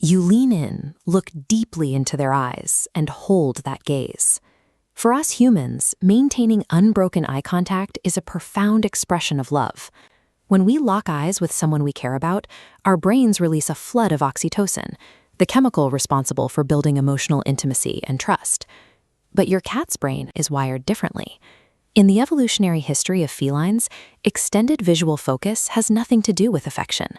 You lean in, look deeply into their eyes, and hold that gaze. For us humans, maintaining unbroken eye contact is a profound expression of love. When we lock eyes with someone we care about, our brains release a flood of oxytocin, the chemical responsible for building emotional intimacy and trust. But your cat's brain is wired differently. In the evolutionary history of felines, extended visual focus has nothing to do with affection.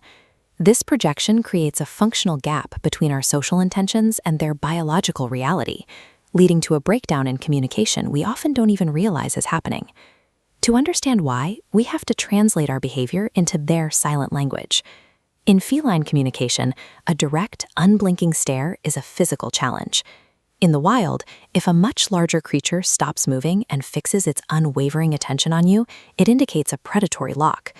This projection creates a functional gap between our social intentions and their biological reality, leading to a breakdown in communication we often don't even realize is happening. To understand why, we have to translate our behavior into their silent language. In feline communication, a direct, unblinking stare is a physical challenge. In the wild, if a much larger creature stops moving and fixes its unwavering attention on you, it indicates a predatory lock.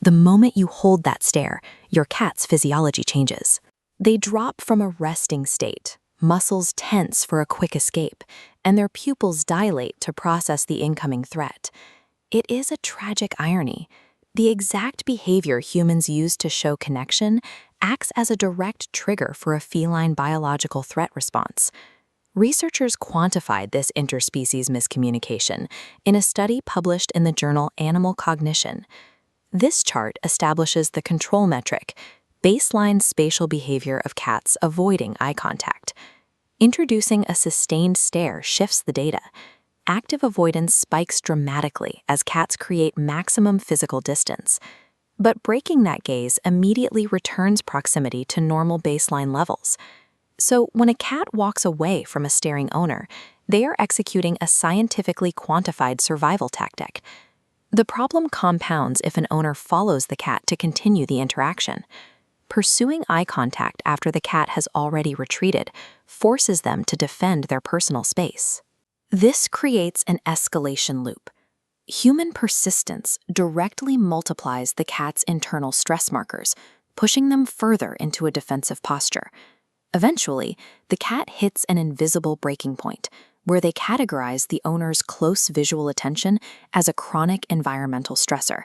The moment you hold that stare, your cat's physiology changes. They drop from a resting state, muscles tense for a quick escape, and their pupils dilate to process the incoming threat. It is a tragic irony. The exact behavior humans use to show connection acts as a direct trigger for a feline biological threat response. Researchers quantified this interspecies miscommunication in a study published in the journal Animal Cognition. This chart establishes the control metric, baseline spatial behavior of cats avoiding eye contact. Introducing a sustained stare shifts the data. Active avoidance spikes dramatically as cats create maximum physical distance. But breaking that gaze immediately returns proximity to normal baseline levels. So when a cat walks away from a staring owner, they are executing a scientifically quantified survival tactic. The problem compounds if an owner follows the cat to continue the interaction. Pursuing eye contact after the cat has already retreated forces them to defend their personal space. This creates an escalation loop. Human persistence directly multiplies the cat's internal stress markers, pushing them further into a defensive posture. Eventually, the cat hits an invisible breaking point, where they categorize the owner's close visual attention as a chronic environmental stressor.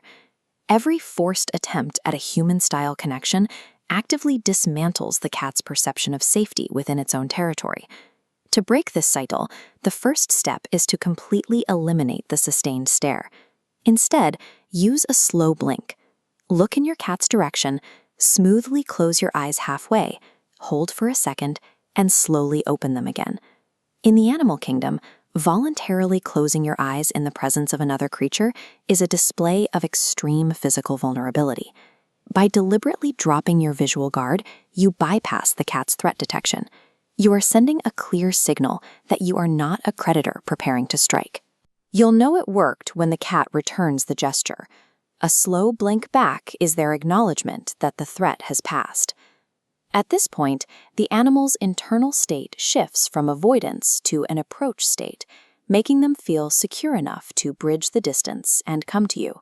Every forced attempt at a human-style connection actively dismantles the cat's perception of safety within its own territory. To break this cycle, the first step is to completely eliminate the sustained stare. Instead, use a slow blink. Look in your cat's direction, smoothly close your eyes halfway, hold for a second, and slowly open them again. In the animal kingdom, voluntarily closing your eyes in the presence of another creature is a display of extreme physical vulnerability. By deliberately dropping your visual guard, you bypass the cat's threat detection. You are sending a clear signal that you are not a predator preparing to strike. You'll know it worked when the cat returns the gesture. A slow blink back is their acknowledgement that the threat has passed. At this point, the animal's internal state shifts from avoidance to an approach state, making them feel secure enough to bridge the distance and come to you.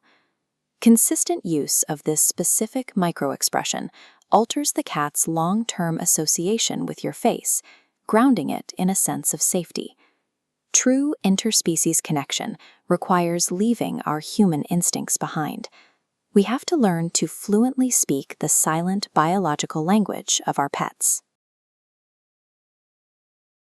Consistent use of this specific microexpression alters the cat's long-term association with your face, grounding it in a sense of safety. True interspecies connection requires leaving our human instincts behind. We have to learn to fluently speak the silent biological language of our pets.